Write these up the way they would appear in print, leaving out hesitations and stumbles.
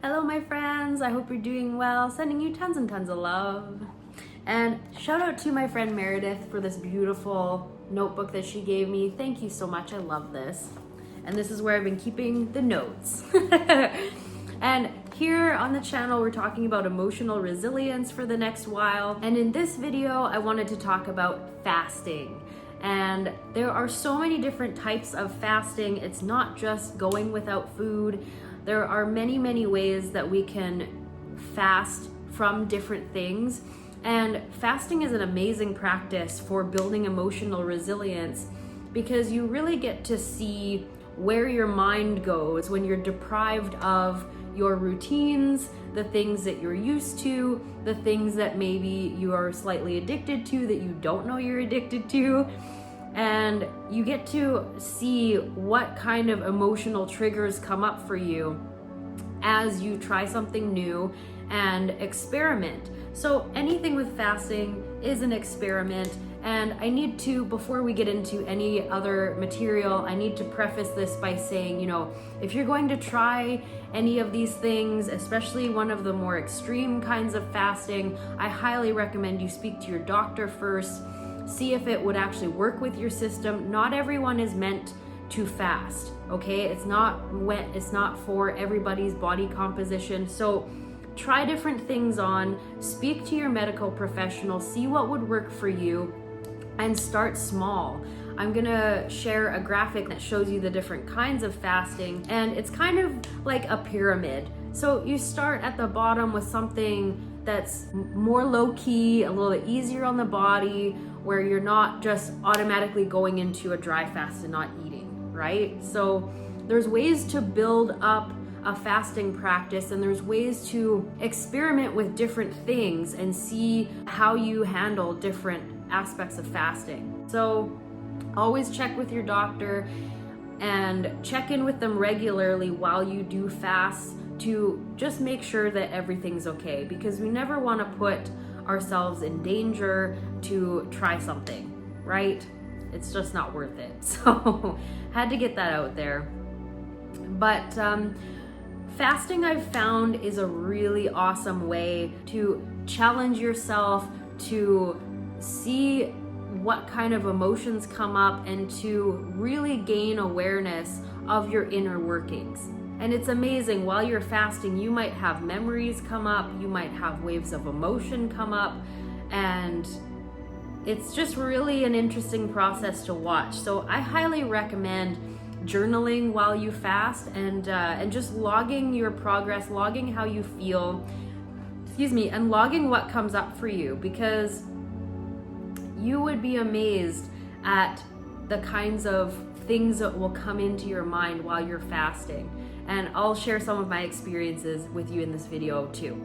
Hello my friends, I hope you're doing well. Sending you tons and tons of love. And shout out to my friend Meredith for this beautiful notebook that she gave me. Thank you so much, I love this. And this is where I've been keeping the notes. And here on the channel, we're talking about emotional resilience for the next while. And in this video, I wanted to talk about fasting. And there are so many different types of fasting. It's not just going without food. There are many ways that we can fast from different things. And fasting is an amazing practice for building emotional resilience because you really get to see where your mind goes when you're deprived of your routines, the things that you're used to, the things that maybe you are slightly addicted to that you don't know you're addicted to. And you get to see what kind of emotional triggers come up for you as you try something new and experiment. So anything with fasting is an experiment. And I need to, before we get into any other material, I need to preface this by saying, if you're going to try any of these things, especially one of the more extreme kinds of fasting, I highly recommend you speak to your doctor first. See if it would actually work with your system. Not everyone is meant to fast, okay? It's not for everybody's body composition. So try different things on, speak to your medical professional, see what would work for you, and start small. I'm gonna share a graphic that shows you the different kinds of fasting, and it's kind of like a pyramid. So you start at the bottom with something that's more low-key, a little bit easier on the body, where you're not just automatically going into a dry fast and not eating, right? So there's ways to build up a fasting practice, and there's ways to experiment with different things and see how you handle different aspects of fasting. So always check with your doctor and check in with them regularly while you do fast to just make sure that everything's okay, because we never want to put ourselves in danger to try something, right? It's just not worth it. So had to get that out there. But fasting, I've found, is a really awesome way to challenge yourself, to see what kind of emotions come up, and to really gain awareness of your inner workings. And it's amazing, while you're fasting, you might have memories come up, you might have waves of emotion come up, and it's just really an interesting process to watch. So I highly recommend journaling while you fast and just logging your progress, logging how you feel, and logging what comes up for you, because you would be amazed at the kinds of things that will come into your mind while you're fasting. And I'll share some of my experiences with you in this video too.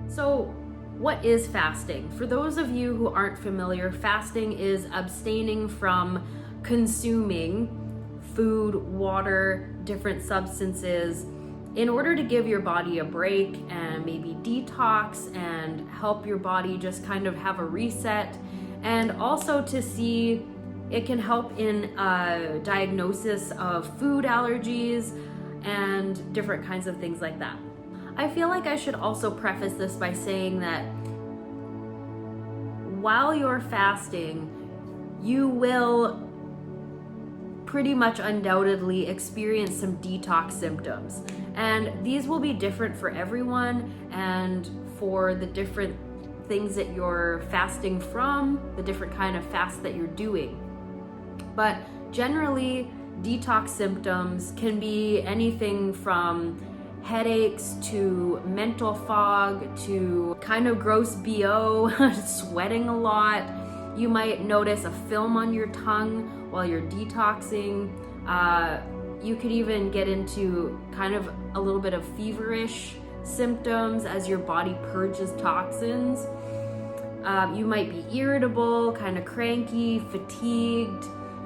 So what is fasting? For those of you who aren't familiar, fasting is abstaining from consuming food, water, different substances in order to give your body a break and maybe detox and help your body just kind of have a reset, and also to see it can help in diagnosis of food allergies and different kinds of things like that. I feel like I should also preface this by saying that while you're fasting, you will pretty much undoubtedly experience some detox symptoms. And these will be different for everyone and for the different things that you're fasting from, the different kind of fast that you're doing. But generally, detox symptoms can be anything from headaches to mental fog to kind of gross BO, sweating a lot. You might notice a film on your tongue while you're detoxing. You could even get into kind of a little bit of feverish symptoms as your body purges toxins. You might be irritable, kind of cranky, fatigued.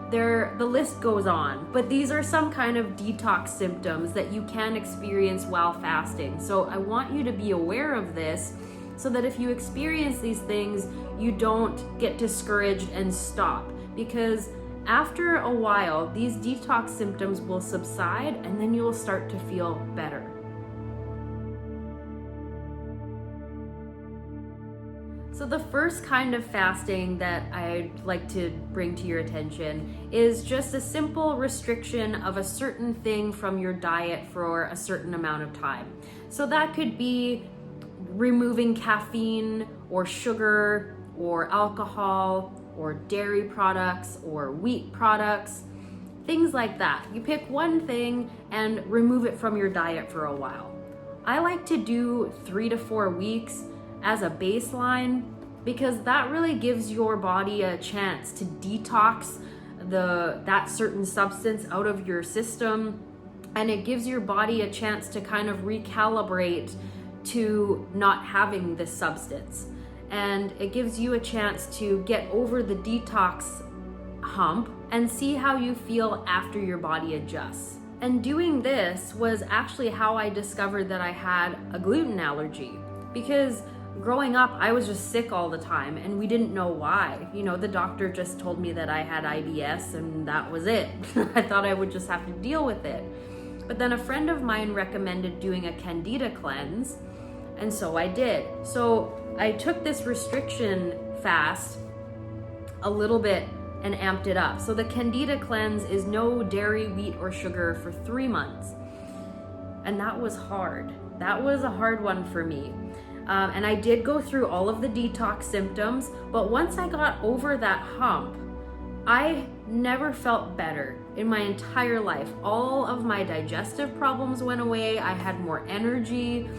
The list goes on, but these are some kind of detox symptoms that you can experience while fasting. So I want you to be aware of this so that if you experience these things, you don't get discouraged and stop. Because After a while, these detox symptoms will subside and then you will start to feel better. So the first kind of fasting that I'd like to bring to your attention is just a simple restriction of a certain thing from your diet for a certain amount of time. So that could be removing caffeine or sugar or alcohol or dairy products or wheat products, things like that. You pick one thing and remove it from your diet for a while. I like to do 3 to 4 weeks as a baseline because that really gives your body a chance to detox that certain substance out of your system, and it gives your body a chance to kind of recalibrate to not having this substance. And it gives you a chance to get over the detox hump and see how you feel after your body adjusts. And doing this was actually how I discovered that I had a gluten allergy, because growing up, I was just sick all the time and we didn't know why. You know, the doctor just told me that I had IBS and that was it. I thought I would just have to deal with it. But then a friend of mine recommended doing a Candida cleanse, and so I did. So I took this restriction fast a little bit and amped it up. So the Candida cleanse is no dairy, wheat, or sugar for 3 months. And that was hard. That was a hard one for me. And I did go through all of the detox symptoms, but once I got over that hump, I never felt better in my entire life. All of my digestive problems went away. I had more energy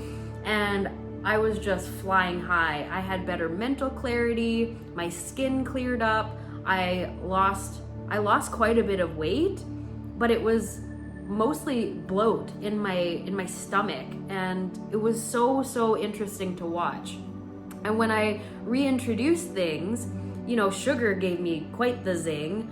and I was just flying high. I had better mental clarity. My skin cleared up. I lost quite a bit of weight, but it was mostly bloat in my stomach, and it was so interesting to watch. And when I reintroduced things, you know, sugar gave me quite the zing.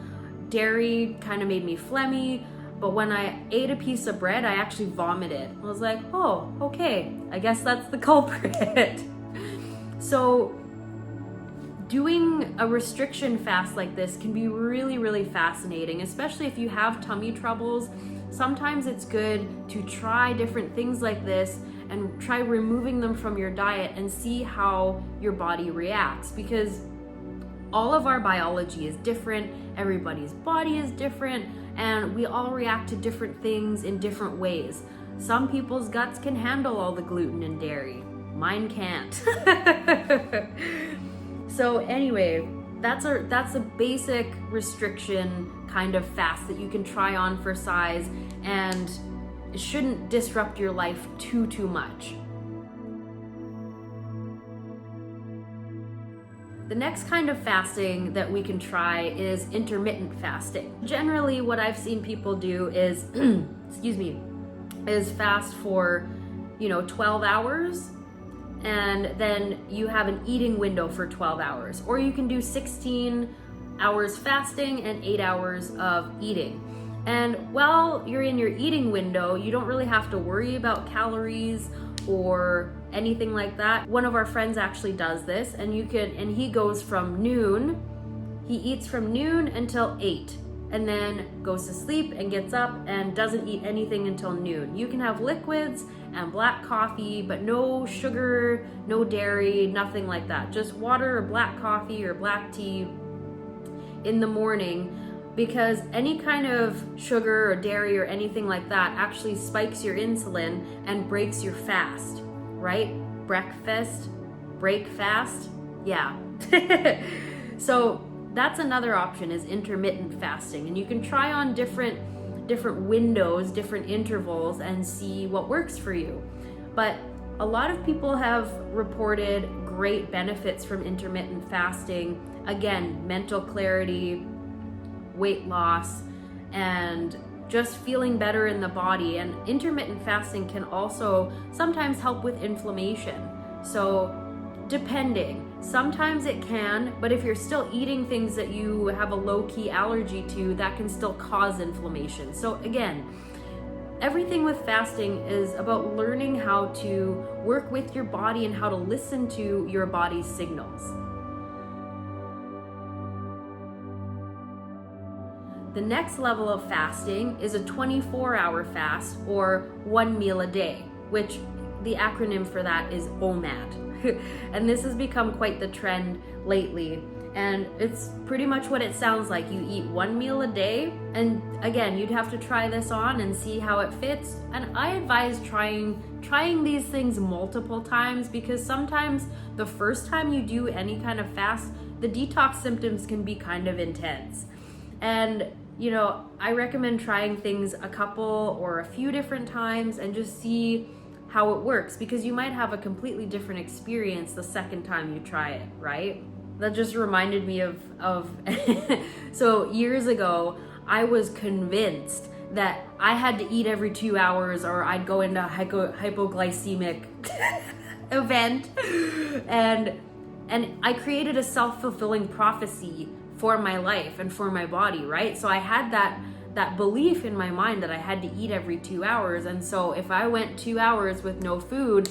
Dairy kind of made me phlegmy, but when I ate a piece of bread, I actually vomited. I was like, oh, okay, I guess that's the culprit. So doing a restriction fast like this can be really fascinating, especially if you have tummy troubles. Sometimes it's good to try different things like this and try removing them from your diet and see how your body reacts, because all of our biology is different, everybody's body is different, and we all react to different things in different ways. Some people's guts can handle all the gluten and dairy. Mine can't. So anyway, that's a basic restriction kind of fast that you can try on for size, and it shouldn't disrupt your life too much. The next kind of fasting that we can try is intermittent fasting. Generally, what I've seen people do is, is fast for, 12 hours, and then you have an eating window for 12 hours. Or you can do 16 hours fasting and 8 hours of eating. And while you're in your eating window, you don't really have to worry about calories or anything like that. One of our friends actually does this, and he goes from noon, he eats from noon until 8, and then goes to sleep and gets up and doesn't eat anything until noon. You can have liquids and black coffee, but no sugar, no dairy, nothing like that. Just water or black coffee or black tea in the morning, because any kind of sugar or dairy or anything like that actually spikes your insulin and breaks your fast, right? Breakfast, break fast, yeah. So that's another option, is intermittent fasting, and you can try on different windows, different intervals, and see what works for you. But a lot of people have reported great benefits from intermittent fasting. Again, mental clarity, weight loss, and just feeling better in the body. And intermittent fasting can also sometimes help with inflammation. So depending, sometimes it can, but if you're still eating things that you have a low-key allergy to, that can still cause inflammation. So again, everything with fasting is about learning how to work with your body and how to listen to your body's signals. The next level of fasting is a 24-hour fast or 1 meal a day, which the acronym for that is OMAD. And this has become quite the trend lately. And it's pretty much what it sounds like. You eat 1 meal a day. And again, you'd have to try this on and see how it fits. And I advise trying these things multiple times, because sometimes the first time you do any kind of fast, the detox symptoms can be kind of intense. And you know, I recommend trying things a couple or a few different times and just see how it works, because you might have a completely different experience the second time you try it, right? That just reminded me of so years ago, I was convinced that I had to eat every 2 hours or I'd go into hypoglycemic event. And I created a self-fulfilling prophecy for my life and for my body, right? So I had that belief in my mind that I had to eat every 2 hours. And so if I went 2 hours with no food,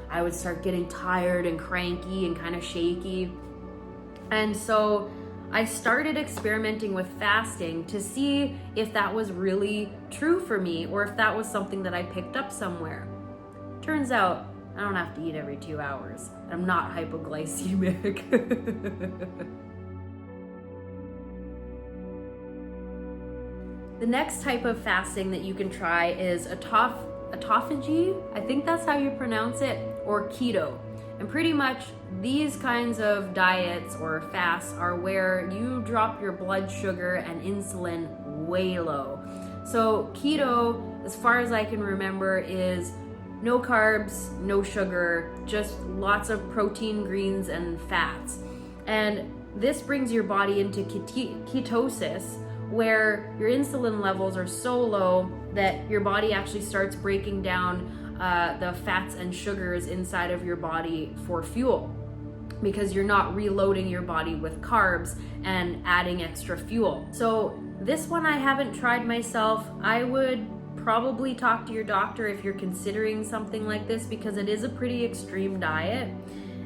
I would start getting tired and cranky and kind of shaky. And so I started experimenting with fasting to see if that was really true for me or if that was something that I picked up somewhere. Turns out I don't have to eat every 2 hours. I'm not hypoglycemic. The next type of fasting that you can try is autophagy, I think that's how you pronounce it, or keto. And pretty much these kinds of diets or fasts are where you drop your blood sugar and insulin way low. So keto, as far as I can remember, is no carbs, no sugar, just lots of protein, greens, and fats. And this brings your body into ketosis, where your insulin levels are so low that your body actually starts breaking down the fats and sugars inside of your body for fuel, because you're not reloading your body with carbs and adding extra fuel. So this one I haven't tried myself. I would probably talk to your doctor if you're considering something like this, because it is a pretty extreme diet.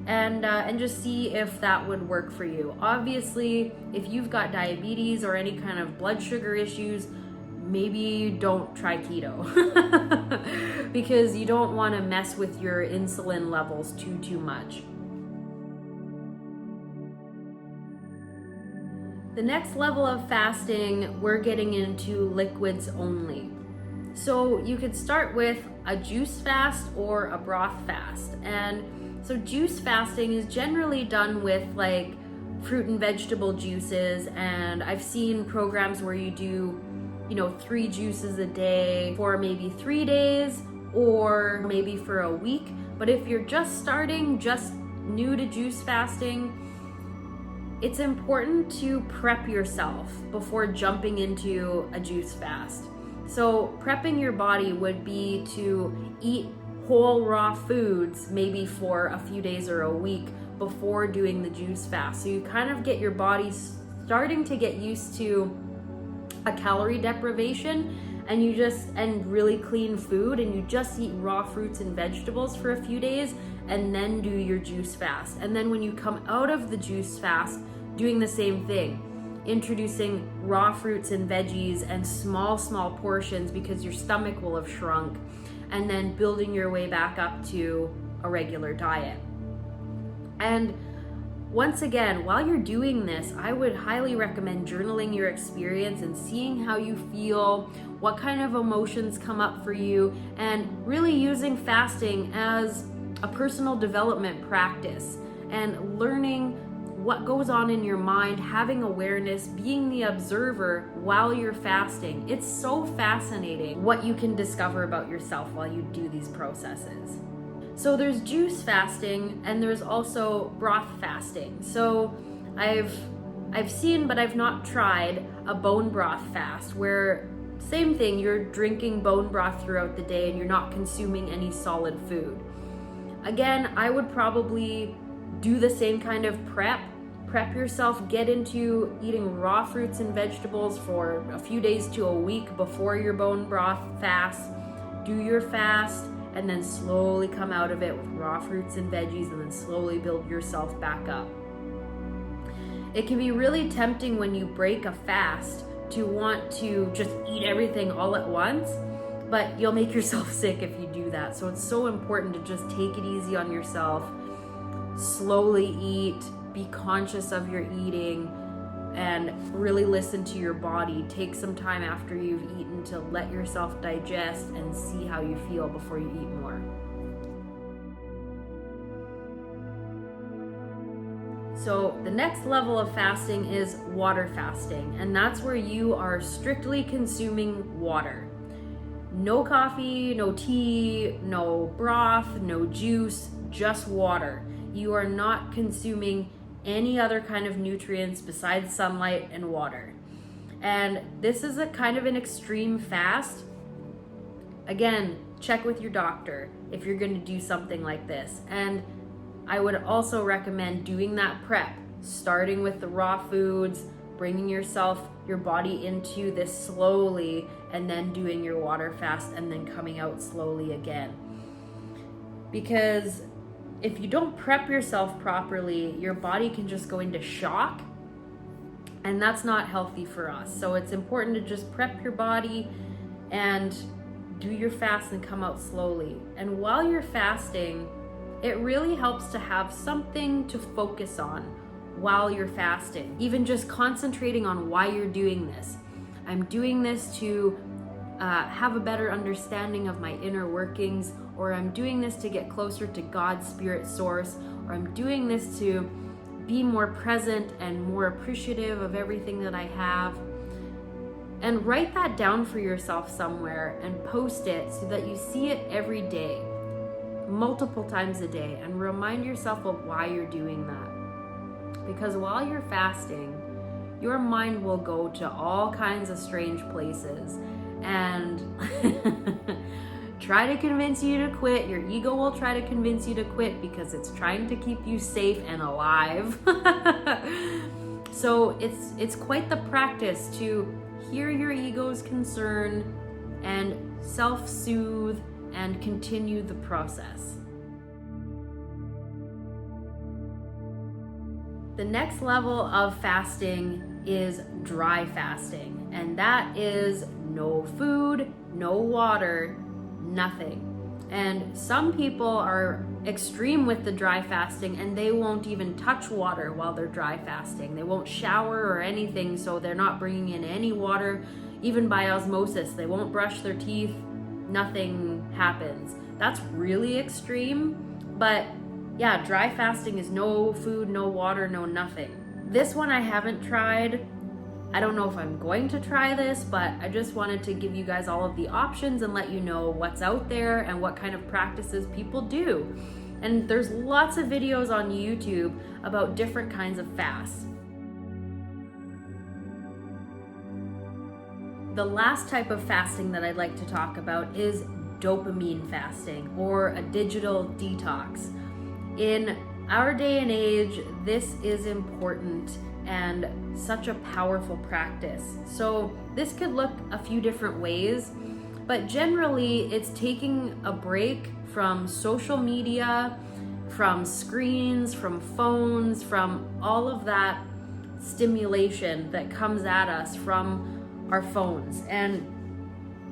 And just see if that would work for you. Obviously, if you've got diabetes or any kind of blood sugar issues, maybe don't try keto because you don't want to mess with your insulin levels too much. The next level of fasting, we're getting into liquids only. So you could start with a juice fast or a broth fast. And so juice fasting is generally done with like fruit and vegetable juices, and I've seen programs where you do, 3 juices a day for maybe 3 days or maybe for a week. But if you're just new to juice fasting, it's important to prep yourself before jumping into a juice fast. So prepping your body would be to eat whole raw foods maybe for a few days or a week before doing the juice fast. So you kind of get your body starting to get used to a calorie deprivation and really clean food, and you just eat raw fruits and vegetables for a few days and then do your juice fast. And then when you come out of the juice fast, doing the same thing, introducing raw fruits and veggies and small portions because your stomach will have shrunk, and then building your way back up to a regular diet. And once again, while you're doing this, I would highly recommend journaling your experience and seeing how you feel, what kind of emotions come up for you, and really using fasting as a personal development practice and learning what goes on in your mind, having awareness, being the observer while you're fasting. It's so fascinating what you can discover about yourself while you do these processes. So there's juice fasting and there's also broth fasting. So I've seen, but I've not tried, a bone broth fast where same thing, you're drinking bone broth throughout the day and you're not consuming any solid food. Again, I would probably do the same kind of prep yourself, get into eating raw fruits and vegetables for a few days to a week before your bone broth fast. Do your fast and then slowly come out of it with raw fruits and veggies, and then slowly build yourself back up. It can be really tempting when you break a fast to want to just eat everything all at once, but you'll make yourself sick if you do that. So it's so important to just take it easy on yourself, slowly eat, be conscious of your eating, and really listen to your body. Take some time after you've eaten to let yourself digest and see how you feel before you eat more. So the next level of fasting is water fasting, and that's where you are strictly consuming water. No coffee, no tea, no broth, no juice, just water. You are not consuming any other kind of nutrients besides sunlight and water. And this is a kind of an extreme fast. Again, check with your doctor if you're going to do something like this. And I would also recommend doing that prep, starting with the raw foods, bringing your body into this slowly, and then doing your water fast and then coming out slowly again. Because if you don't prep yourself properly, your body can just go into shock, and that's not healthy for us. So it's important to just prep your body and do your fast and come out slowly. And while you're fasting, it really helps to have something to focus on while you're fasting. Even just concentrating on why you're doing this. I'm doing this to have a better understanding of my inner workings, or I'm doing this to get closer to God's spirit source, or I'm doing this to be more present and more appreciative of everything that I have. And write that down for yourself somewhere and post it so that you see it every day, multiple times a day, and remind yourself of why you're doing that. Because while you're fasting, your mind will go to all kinds of strange places and try to convince you to quit. Your ego will try to convince you to quit because it's trying to keep you safe and alive. So it's quite the practice to hear your ego's concern and self-soothe and continue the process. The next level of fasting is dry fasting, and that is no food, no water, nothing. And some people are extreme with the dry fasting and they won't even touch water while they're dry fasting. They won't shower or anything, so they're not bringing in any water, even by osmosis. They won't brush their teeth, nothing happens. That's really extreme, but yeah, dry fasting is no food, no water, no nothing. This one I haven't tried. I don't know if I'm going to try this, but I just wanted to give you guys all of the options and let you know what's out there and what kind of practices people do. And there's lots of videos on YouTube about different kinds of fasts. The last type of fasting that I'd like to talk about is dopamine fasting, or a digital detox. In our day and age, this is important and such a powerful practice. So this could look a few different ways, but generally it's taking a break from social media, from screens, from phones, from all of that stimulation that comes at us from our phones. And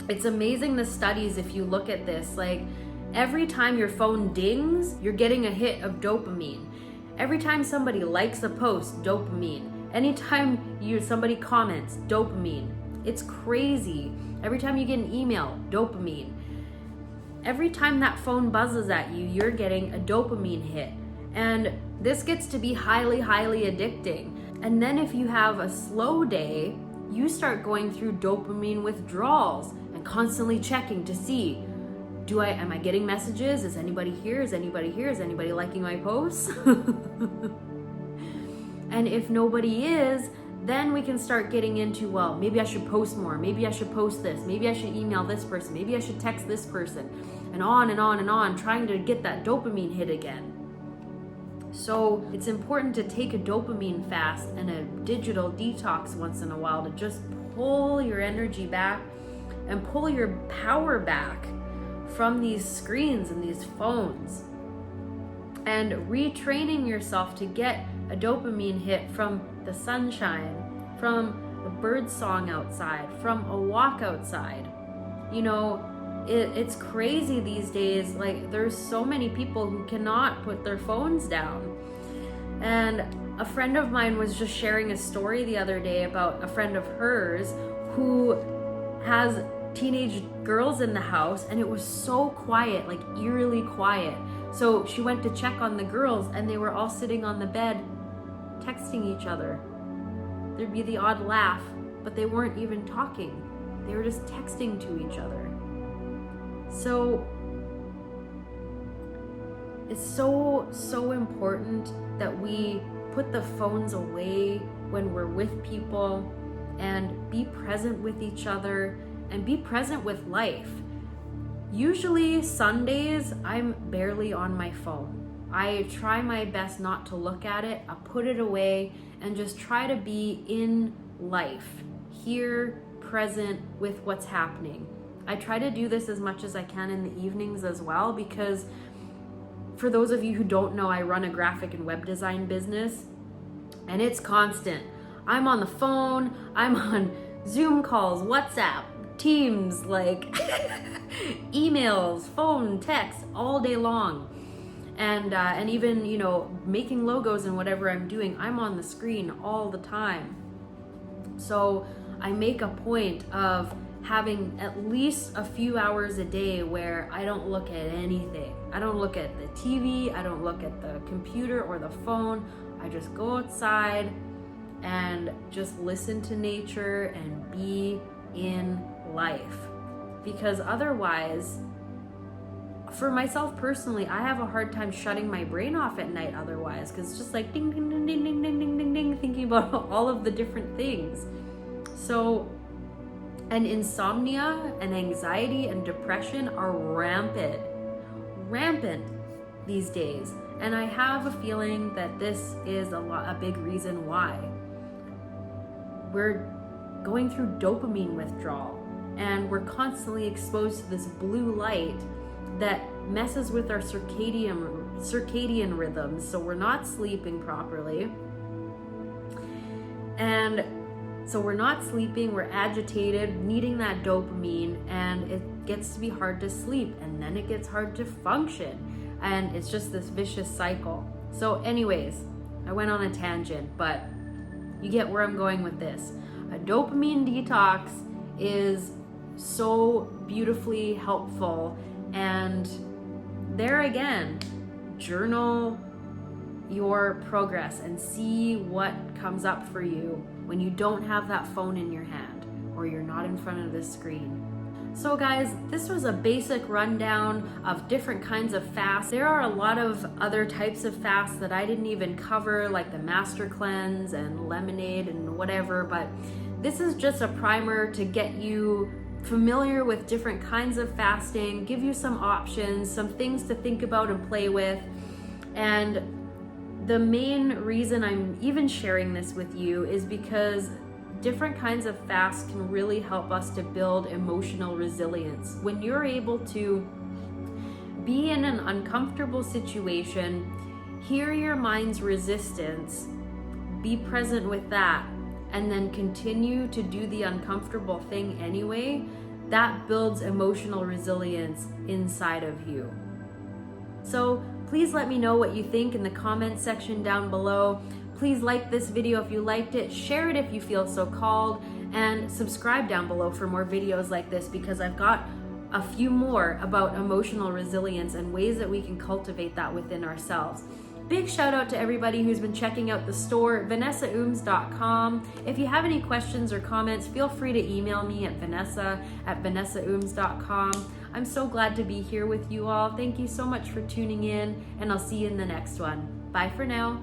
it's amazing, the studies, if you look at this, like every time your phone dings, you're getting a hit of dopamine. Every time somebody likes a post, dopamine. Anytime somebody comments, dopamine. It's crazy. Every time you get an email, dopamine. Every time that phone buzzes at you, you're getting a dopamine hit. And this gets to be highly, highly addicting. And then if you have a slow day, you start going through dopamine withdrawals and constantly checking to see, am I getting messages? Is anybody here? Is anybody here? Is anybody liking my posts? And if nobody is, then we can start getting into, well, maybe I should post more. Maybe I should post this. Maybe I should email this person. Maybe I should text this person. And on and on and on, trying to get that dopamine hit again. So it's important to take a dopamine fast and a digital detox once in a while to just pull your energy back and pull your power back from these screens and these phones, and retraining yourself to get a dopamine hit from the sunshine, from the bird song outside, from a walk outside. You know, it's crazy these days. Like, there's so many people who cannot put their phones down. And a friend of mine was just sharing a story the other day about a friend of hers who has teenage girls in the house, and it was so quiet, like eerily quiet. So she went to check on the girls, and they were all sitting on the bed texting each other. There'd be the odd laugh, but they weren't even talking. They were just texting to each other. So it's so important that we put the phones away when we're with people and be present with each other and be present with life. Usually Sundays, I'm barely on my phone. I try my best not to look at it. I put it away and just try to be in life, here, present with what's happening. I try to do this as much as I can in the evenings as well, because for those of you who don't know, I run a graphic and web design business, and it's constant. I'm on the phone, I'm on Zoom calls, WhatsApp, Teams, like emails, phone, text, all day long. And even, you know, making logos and whatever I'm doing, I'm on the screen all the time. So I make a point of having at least a few hours a day where I don't look at anything. I don't look at the TV, I don't look at the computer or the phone. I just go outside and just listen to nature and be in life. Because otherwise, for myself personally, I have a hard time shutting my brain off at night otherwise, because it's just like ding, ding, ding, ding, ding, ding, ding, ding, ding, thinking about all of the different things. So, and insomnia and anxiety and depression are rampant these days. And I have a feeling that this is a big reason why. We're going through dopamine withdrawal, and we're constantly exposed to this blue light that messes with our circadian rhythms, so we're not sleeping properly. And so we're not sleeping, we're agitated, needing that dopamine, and it gets to be hard to sleep, and then it gets hard to function, and it's just this vicious cycle. So anyways, I went on a tangent, but you get where I'm going with this. A dopamine detox is so beautifully helpful. And there again, journal your progress and see what comes up for you when you don't have that phone in your hand or you're not in front of the screen. So guys, this was a basic rundown of different kinds of fasts. There are a lot of other types of fasts that I didn't even cover, like the Master Cleanse and Lemonade and whatever, but this is just a primer to get you familiar with different kinds of fasting, give you some options, some things to think about and play with. And the main reason I'm even sharing this with you is because different kinds of fasts can really help us to build emotional resilience. When you're able to be in an uncomfortable situation, hear your mind's resistance, be present with that, and then continue to do the uncomfortable thing anyway, that builds emotional resilience inside of you. So please let me know what you think in the comment section down below. Please like this video if you liked it, share it if you feel so called, and subscribe down below for more videos like this, because I've got a few more about emotional resilience and ways that we can cultivate that within ourselves. Big shout out to everybody who's been checking out the store, vanessaooms.com. If you have any questions or comments, feel free to email me at vanessa@vanessaooms.com. I'm so glad to be here with you all. Thank you so much for tuning in, and I'll see you in the next one. Bye for now.